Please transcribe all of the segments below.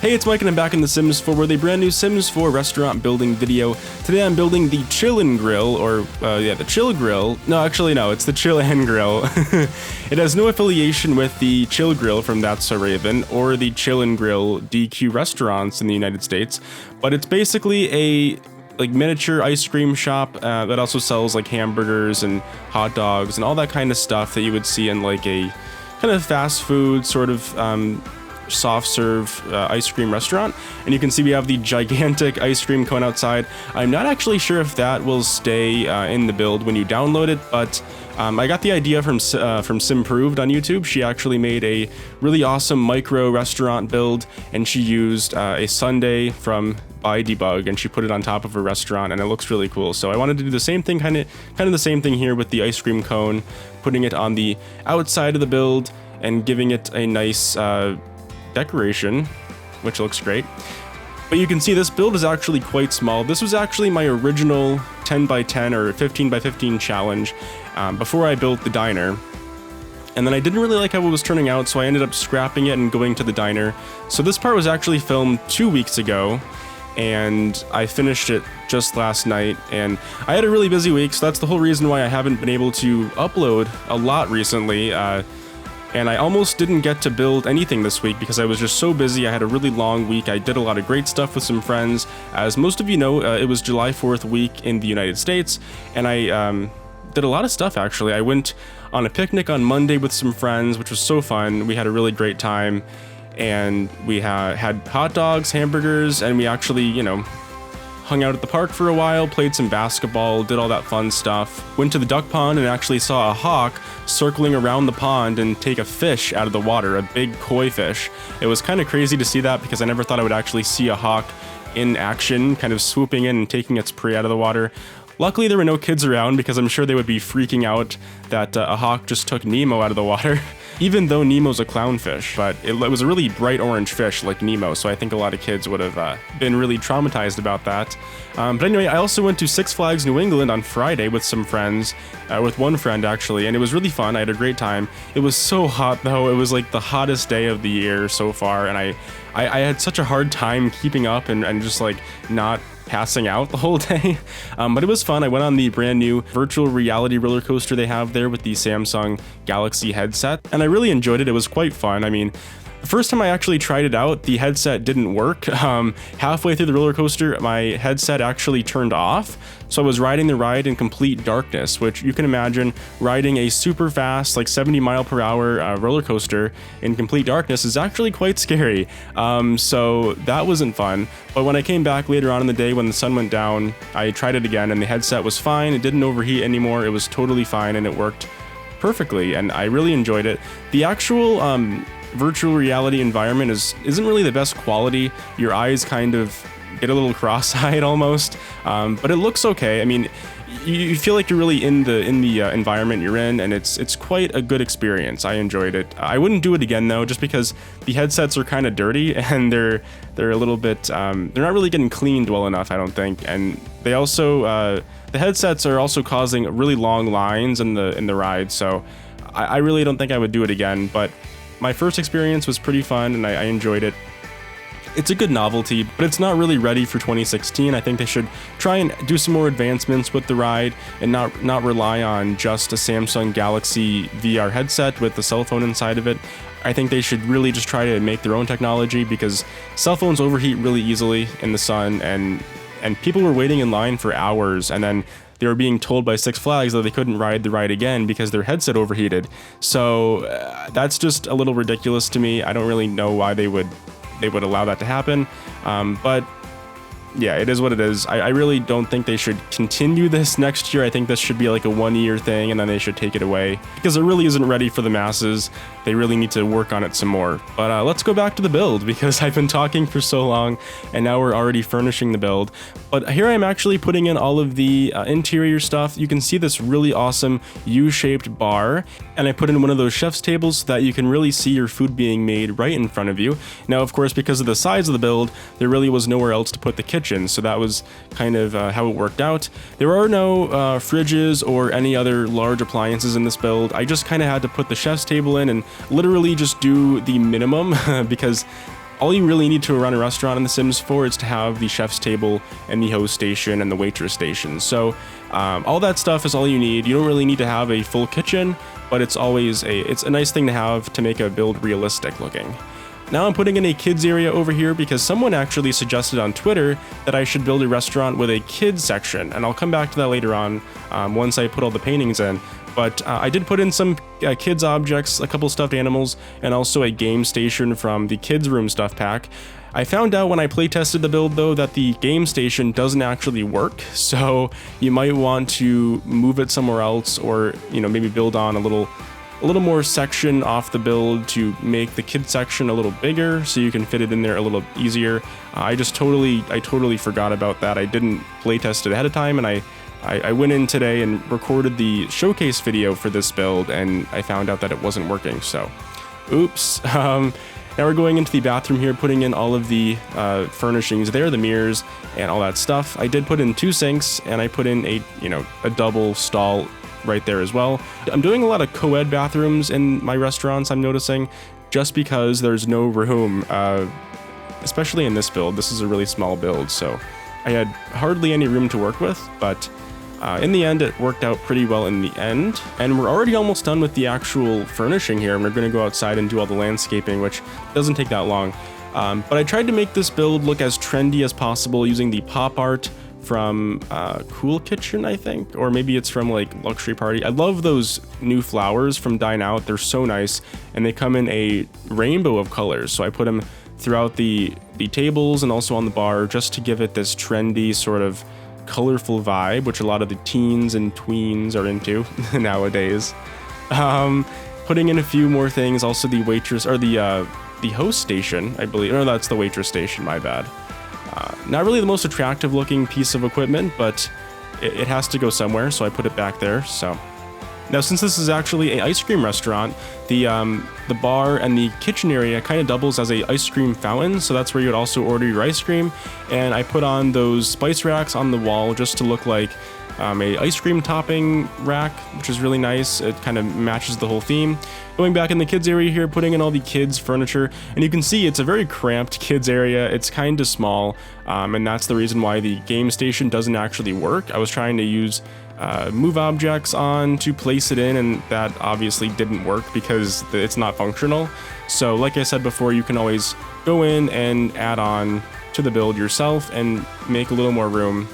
Hey, it's Mike and I'm back in The Sims 4 with a brand new Sims 4 restaurant building video. Today I'm building the Chillin' Grill, or the Chill Grill. No, actually no, it's the Chill and Grill. It has no affiliation with the Chill Grill from That's So Raven or the Chillin' Grill DQ restaurants in the United States, but it's basically a miniature ice cream shop that also sells like hamburgers and hot dogs and all that kind of stuff that you would see in like a kind of fast food sort of soft serve ice cream restaurant. And you can see we have the gigantic ice cream cone outside. I'm not actually sure if that will stay in the build when you download it, but I got the idea from Simproved on YouTube. She actually made a really awesome micro restaurant build, and she used a sundae from By Debug, and she put it on top of her restaurant, and it looks really cool. So I wanted to do the same thing, kind of the same thing here with the ice cream cone, putting it on the outside of the build and giving it a nice decoration, which looks great. But you can see this build is actually quite small. This was actually my original 10 by 10 or 15 by 15 challenge before I built the diner. And then I didn't really like how it was turning out, so I ended up scrapping it and going to the diner. So this part was actually filmed 2 weeks ago, and I finished it just last night, and I had a really busy week, so that's the whole reason why I haven't been able to upload a lot recently. And I almost didn't get to build anything this week because I was just so busy. I had a really long week. I did a lot of great stuff with some friends. As most of you know, it was July 4th week in the United States, and I did a lot of stuff actually. I went on a picnic on Monday with some friends, which was so fun. We had a really great time, and we had hot dogs, hamburgers, and we actually, hung out at the park for a while, played some basketball, did all that fun stuff. Went to the duck pond and actually saw a hawk circling around the pond and take a fish out of the water, a big koi fish. It was kind of crazy to see that because I never thought I would actually see a hawk in action, kind of swooping in and taking its prey out of the water. Luckily, there were no kids around because I'm sure they would be freaking out that a hawk just took Nemo out of the water, even though Nemo's a clownfish. But it was a really bright orange fish like Nemo, so I think a lot of kids would have been really traumatized about that. But anyway, I also went to Six Flags New England on Friday with some friends, with one friend actually, and it was really fun. I had a great time. It was so hot though. It was like the hottest day of the year so far, and I had such a hard time keeping up and just like not passing out the whole day. But it was fun. I went on the brand new virtual reality roller coaster they have there with the Samsung Galaxy headset, and I really enjoyed it. It was quite fun. I mean, the first time I actually tried it out, the headset didn't work. Halfway through the roller coaster, my headset actually turned off. So I was riding the ride in complete darkness, which you can imagine riding a super fast, like 70 mile per hour roller coaster in complete darkness is actually quite scary. So that wasn't fun. But when I came back later on in the day when the sun went down, I tried it again and the headset was fine. It didn't overheat anymore. It was totally fine and it worked perfectly, and I really enjoyed it. The actual virtual reality environment isn't really the best quality. Your eyes kind of get a little cross-eyed almost, but it looks okay. I mean, you feel like you're really in the environment you're in, and it's quite a good experience. I enjoyed it. I wouldn't do it again though, just because the headsets are kind of dirty and they're a little bit they're not really getting cleaned well enough, I don't think. And they also the headsets are also causing really long lines in the ride, so I really don't think I would do it again. But my first experience was pretty fun and I enjoyed it. It's a good novelty, but it's not really ready for 2016. I think they should try and do some more advancements with the ride and not rely on just a Samsung Galaxy VR headset with the cell phone inside of it. I think they should really just try to make their own technology, because cell phones overheat really easily in the sun, and people were waiting in line for hours, and then they were being told by Six Flags that they couldn't ride the ride again because their headset overheated. So that's just a little ridiculous to me. I don't really know why they would allow that to happen, but yeah, it is what it is. I really don't think they should continue this next year. I think this should be like a 1-year thing, and then they should take it away because it really isn't ready for the masses. They really need to work on it some more. But let's go back to the build, because I've been talking for so long and now we're already furnishing the build. But here I'm actually putting in all of the interior stuff. You can see this really awesome U-shaped bar, and I put in one of those chef's tables so that you can really see your food being made right in front of you. Now, of course, because of the size of the build, there really was nowhere else to put the kitchen, so that was kind of how it worked out. There are no fridges or any other large appliances in this build. I just kind of had to put the chef's table in and literally just do the minimum because All you really need to run a restaurant in The Sims 4 is to have the chef's table and the host station and the waitress station. So all that stuff is all you need. You don't really need to have a full kitchen, but it's a nice thing to have to make a build realistic looking. Now I'm putting in a kids area over here because someone actually suggested on Twitter that I should build a restaurant with a kids section, and I'll come back to that later on once I put all the paintings in. But I did put in some kids objects, a couple stuffed animals, and also a game station from the kids room stuff pack. I found out when I playtested the build though that the game station doesn't actually work, so you might want to move it somewhere else, or maybe build on a little more section off the build to make the kid section a little bigger so you can fit it in there a little easier. I totally forgot about that. I didn't playtest it ahead of time, and I went in today and recorded the showcase video for this build, and I found out that it wasn't working, so oops. Now we're going into the bathroom here, putting in all of the furnishings there, the mirrors and all that stuff. I did put in 2 sinks, and I put in a double stall right there as well. I'm doing a lot of co-ed bathrooms in my restaurants, I'm noticing, just because there's no room, especially in this build. This is a really small build, so I had hardly any room to work with, but in the end, it worked out pretty well in the end. And we're already almost done with the actual furnishing here, and we're going to go outside and do all the landscaping, which doesn't take that long. But I tried to make this build look as trendy as possible using the pop art from Cool Kitchen, I think, or maybe it's from like Luxury Party. I love those new flowers from Dine Out. They're so nice, and they come in a rainbow of colors. So I put them throughout the tables and also on the bar just to give it this trendy sort of colorful vibe, which a lot of the teens and tweens are into nowadays. Putting in a few more things, also the waitress, or the host station, I believe. No, that's the waitress station, my bad. Not really the most attractive looking piece of equipment, but it has to go somewhere, so I put it back there. So now, since this is actually an ice cream restaurant, the bar and the kitchen area kind of doubles as a ice cream fountain, so that's where you would also order your ice cream. And I put on those spice racks on the wall just to look like a ice cream topping rack, which is really nice. It kind of matches the whole theme. Going back in the kids area here, putting in all the kids furniture, and you can see it's a very cramped kids area. It's kind of small, and that's the reason why the game station doesn't actually work. I was trying to use move objects on to place it in, and that obviously didn't work because it's not functional. So like I said before, you can always go in and add on to the build yourself and make a little more room.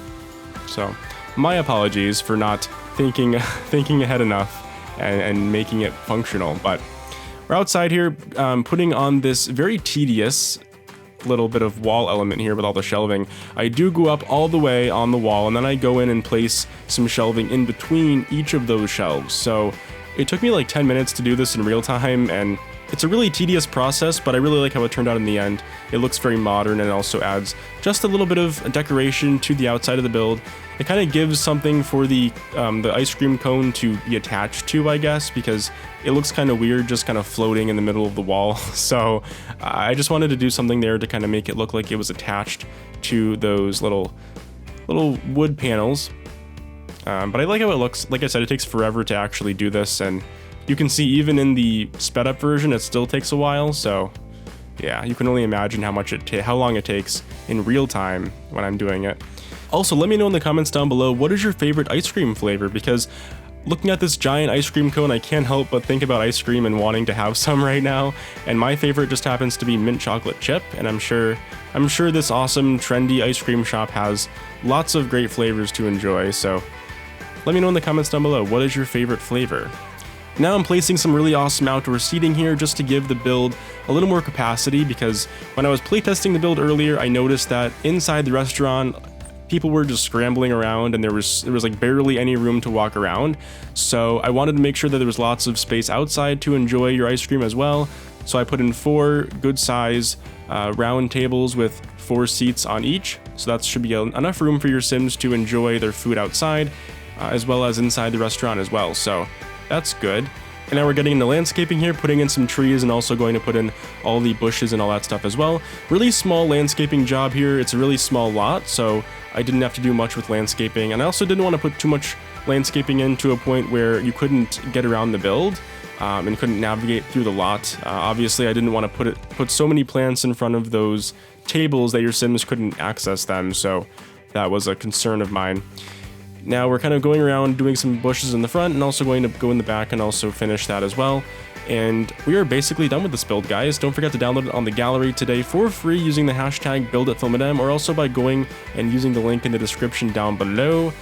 So my apologies for not thinking ahead enough and making it functional. But we're outside here, putting on this very tedious little bit of wall element here with all the shelving. I do go up all the way on the wall, and then I go in and place some shelving in between each of those shelves. So it took me like 10 minutes to do this in real time, and it's a really tedious process, but I really like how it turned out in the end. It looks very modern, and it also adds just a little bit of decoration to the outside of the build. It kind of gives something for the ice cream cone to be attached to, I guess, because it looks kind of weird just kind of floating in the middle of the wall. So I just wanted to do something there to kind of make it look like it was attached to those little wood panels. But I like how it looks. Like I said, it takes forever to actually do this, and you can see even in the sped up version, it still takes a while. So yeah, you can only imagine how long it takes in real time when I'm doing it. Also, let me know in the comments down below, what is your favorite ice cream flavor? Because looking at this giant ice cream cone, I can't help but think about ice cream and wanting to have some right now. And my favorite just happens to be mint chocolate chip, and I'm sure this awesome trendy ice cream shop has lots of great flavors to enjoy. So let me know in the comments down below, what is your favorite flavor? Now I'm placing some really awesome outdoor seating here just to give the build a little more capacity, because when I was playtesting the build earlier, I noticed that inside the restaurant, people were just scrambling around, and there was like barely any room to walk around. So I wanted to make sure that there was lots of space outside to enjoy your ice cream as well. So I put in 4 good size round tables with 4 seats on each. So that should be enough room for your Sims to enjoy their food outside, as well as inside the restaurant as well. So that's good. And now we're getting into landscaping here, putting in some trees, and also going to put in all the bushes and all that stuff as well. Really small landscaping job here. It's a really small lot, so I didn't have to do much with landscaping. And I also didn't want to put too much landscaping in to a point where you couldn't get around the build. and couldn't navigate through the lot. Obviously, I didn't want to put so many plants in front of those tables that your Sims couldn't access them, so that was a concern of mine. Now we're kind of going around doing some bushes in the front and also going to go in the back and also finish that as well. And we are basically done with this build, guys. Don't forget to download it on the gallery today for free using the hashtag BuildItFilmItM, or also by going and using the link in the description down below.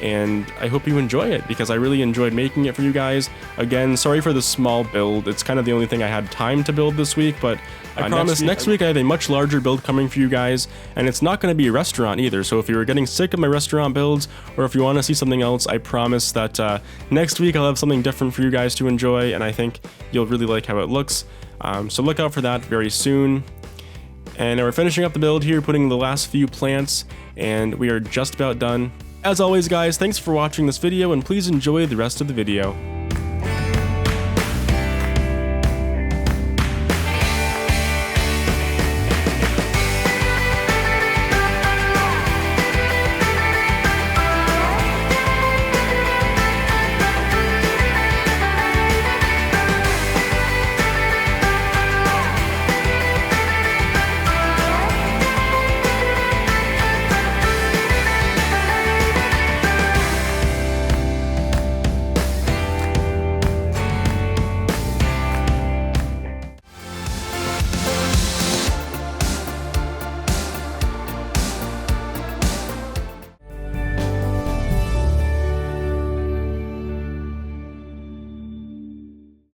And I hope you enjoy it, because I really enjoyed making it for you guys. Again, sorry for the small build. It's kind of the only thing I had time to build this week, but I promise next week I have a much larger build coming for you guys, and it's not going to be a restaurant either. So if you're getting sick of my restaurant builds, or if you want to see something else, I promise that next week I'll have something different for you guys to enjoy, and I think you'll really like how it looks. So look out for that very soon. And we're finishing up the build here, putting the last few plants, and we are just about done. As always, guys, thanks for watching this video, and please enjoy the rest of the video.